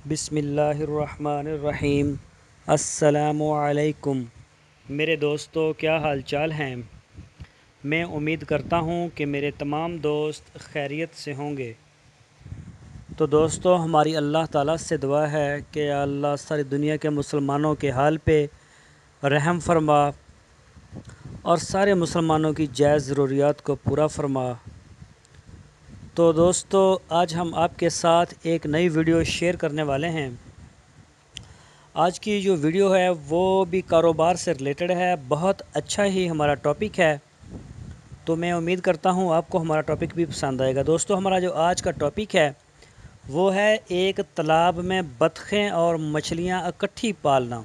بسم اللہ الرحمن الرحیم۔ السلام علیکم میرے دوستو، کیا حال چال ہیں؟ میں امید کرتا ہوں کہ میرے تمام دوست خیریت سے ہوں گے۔ تو دوستو، ہماری اللہ تعالیٰ سے دعا ہے کہ اللہ ساری دنیا کے مسلمانوں کے حال پہ رحم فرما اور سارے مسلمانوں کی جائز ضروریات کو پورا فرما۔ تو دوستو، آج ہم آپ کے ساتھ ایک نئی ویڈیو شیئر کرنے والے ہیں۔ آج کی جو ویڈیو ہے وہ بھی کاروبار سے ریلیٹڈ ہے، بہت اچھا ہی ہمارا ٹاپک ہے، تو میں امید کرتا ہوں آپ کو ہمارا ٹاپک بھی پسند آئے گا۔ دوستو، ہمارا جو آج کا ٹاپک ہے وہ ہے ایک تالاب میں بطخیں اور مچھلیاں اکٹھی پالنا۔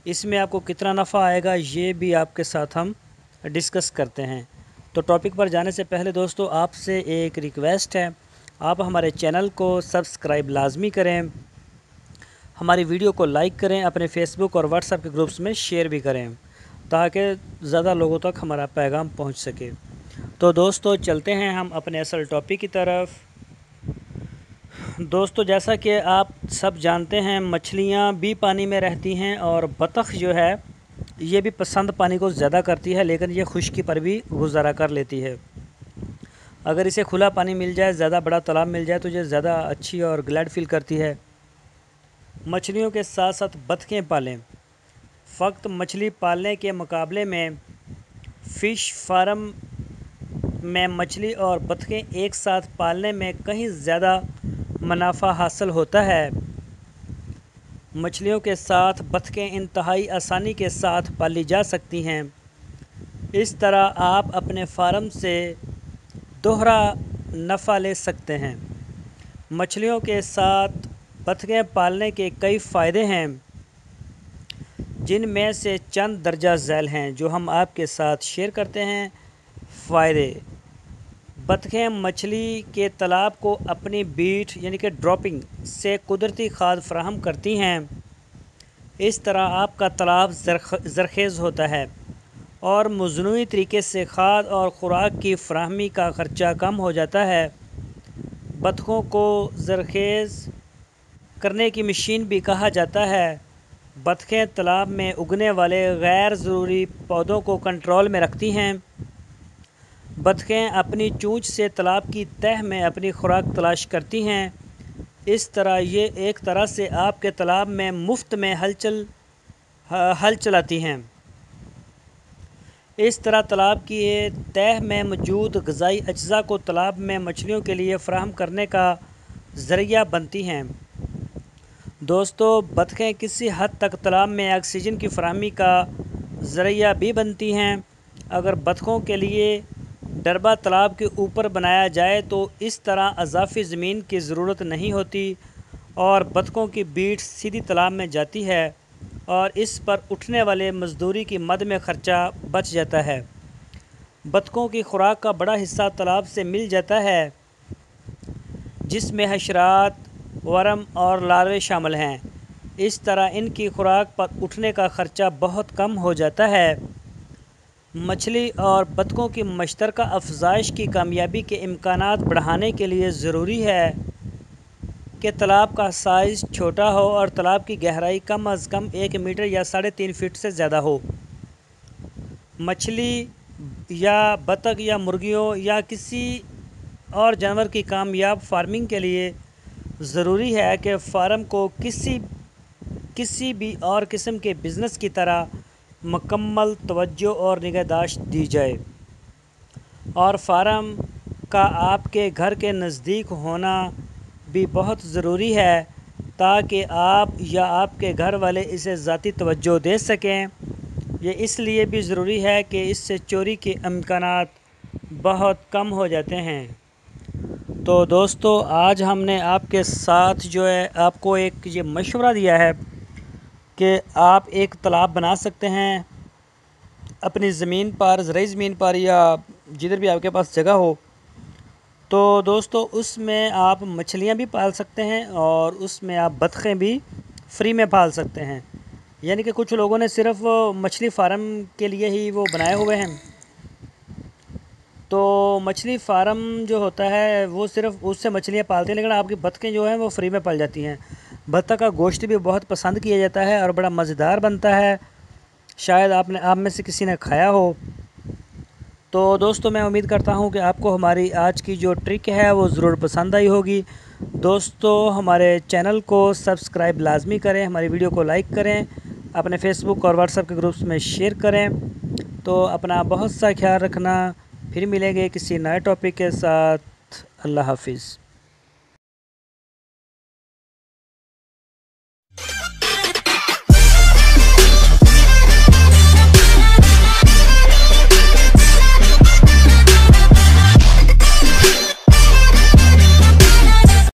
اس میں آپ کو کتنا نفع آئے گا یہ بھی آپ کے ساتھ ہم ڈسکس کرتے ہیں۔ تو ٹاپک پر جانے سے پہلے دوستو، آپ سے ایک ریکویسٹ ہے، آپ ہمارے چینل کو سبسکرائب لازمی کریں، ہماری ویڈیو کو لائک کریں، اپنے فیس بک اور واٹس ایپ کے گروپس میں شیئر بھی کریں تاکہ زیادہ لوگوں تک ہمارا پیغام پہنچ سکے۔ تو دوستو، چلتے ہیں ہم اپنے اصل ٹاپک کی طرف۔ دوستو، جیسا کہ آپ سب جانتے ہیں، مچھلیاں بھی پانی میں رہتی ہیں اور بطخ جو ہے یہ بھی پسند پانی کو زیادہ کرتی ہے، لیکن یہ خشکی پر بھی گزارا کر لیتی ہے۔ اگر اسے کھلا پانی مل جائے، زیادہ بڑا تالاب مل جائے تو یہ زیادہ اچھی اور گلیڈ فیل کرتی ہے۔ مچھلیوں کے ساتھ ساتھ بطخیں پالیں۔ فقط مچھلی پالنے کے مقابلے میں فش فارم میں مچھلی اور بطخیں ایک ساتھ پالنے میں کہیں زیادہ منافع حاصل ہوتا ہے۔ مچھلیوں کے ساتھ بطخیں انتہائی آسانی کے ساتھ پالی جا سکتی ہیں۔ اس طرح آپ اپنے فارم سے دوہرا نفع لے سکتے ہیں۔ مچھلیوں کے ساتھ بطخیں پالنے کے کئی فائدے ہیں، جن میں سے چند درجہ ذیل ہیں جو ہم آپ کے ساتھ شیئر کرتے ہیں۔ فائدے: بطخیں مچھلی کے تالاب کو اپنی بیٹ یعنی کہ ڈراپنگ سے قدرتی کھاد فراہم کرتی ہیں۔ اس طرح آپ کا تالاب زرخیز ہوتا ہے اور مصنوعی طریقے سے کھاد اور خوراک کی فراہمی کا خرچہ کم ہو جاتا ہے۔ بطخوں کو زرخیز کرنے کی مشین بھی کہا جاتا ہے۔ بطخیں تالاب میں اگنے والے غیر ضروری پودوں کو کنٹرول میں رکھتی ہیں۔ بطخیں اپنی چونچ سے تالاب کی تہہ میں اپنی خوراک تلاش کرتی ہیں۔ اس طرح یہ ایک طرح سے آپ کے تالاب میں مفت میں ہل چلاتی ہیں۔ اس طرح تالاب کی تہہ میں موجود غذائی اجزاء کو تالاب میں مچھلیوں کے لیے فراہم کرنے کا ذریعہ بنتی ہیں۔ دوستو، بطخیں کسی حد تک تالاب میں آکسیجن کی فراہمی کا ذریعہ بھی بنتی ہیں۔ اگر بطخوں کے لیے ڈربہ تالاب کے اوپر بنایا جائے تو اس طرح اضافی زمین کی ضرورت نہیں ہوتی اور بطخوں کی بیٹ سیدھی تالاب میں جاتی ہے اور اس پر اٹھنے والے مزدوری کی مد میں خرچہ بچ جاتا ہے۔ بطخوں کی خوراک کا بڑا حصہ تالاب سے مل جاتا ہے، جس میں حشرات، ورم اور لاروے شامل ہیں۔ اس طرح ان کی خوراک پر اٹھنے کا خرچہ بہت کم ہو جاتا ہے۔ مچھلی اور بطخوں کی مشترکہ افزائش کی کامیابی کے امکانات بڑھانے کے لیے ضروری ہے کہ تالاب کا سائز چھوٹا ہو اور تالاب کی گہرائی کم از کم 1 میٹر یا 3.5 فٹ سے زیادہ ہو۔ مچھلی یا بطخ یا مرغیوں یا کسی اور جانور کی کامیاب فارمنگ کے لیے ضروری ہے کہ فارم کو کسی بھی اور قسم کے بزنس کی طرح مکمل توجہ اور نگہداشت دی جائے، اور فارم کا آپ کے گھر کے نزدیک ہونا بھی بہت ضروری ہے تاکہ آپ یا آپ کے گھر والے اسے ذاتی توجہ دے سکیں۔ یہ اس لیے بھی ضروری ہے کہ اس سے چوری کے امکانات بہت کم ہو جاتے ہیں۔ تو دوستو، آج ہم نے آپ کے ساتھ جو ہے آپ کو ایک یہ مشورہ دیا ہے کہ آپ ایک تالاب بنا سکتے ہیں اپنی زمین پر، زرعی زمین پر یا جدھر بھی آپ کے پاس جگہ ہو۔ تو دوستو، اس میں آپ مچھلیاں بھی پال سکتے ہیں اور اس میں آپ بطخیں بھی فری میں پال سکتے ہیں۔ یعنی کہ کچھ لوگوں نے صرف مچھلی فارم کے لیے ہی وہ بنائے ہوئے ہیں، تو مچھلی فارم جو ہوتا ہے وہ صرف اس سے مچھلیاں پالتے ہیں، لیکن آپ کی بطخیں جو ہیں وہ فری میں پال جاتی ہیں۔ بطخ کا گوشت بھی بہت پسند کیا جاتا ہے اور بڑا مزیدار بنتا ہے، شاید آپ میں سے کسی نے کھایا ہو۔ تو دوستو میں امید کرتا ہوں کہ آپ کو ہماری آج کی جو ٹرک ہے وہ ضرور پسند آئی ہوگی۔ دوستو ہمارے چینل کو سبسکرائب لازمی کریں، ہماری ویڈیو کو لائک کریں، اپنے فیس بک اور واٹس ایپ کے گروپس میں شیئر کریں۔ تو اپنا بہت سا خیال رکھنا، پھر ملیں گے کسی نئے ٹاپک کے ساتھ۔ اللہ حافظ۔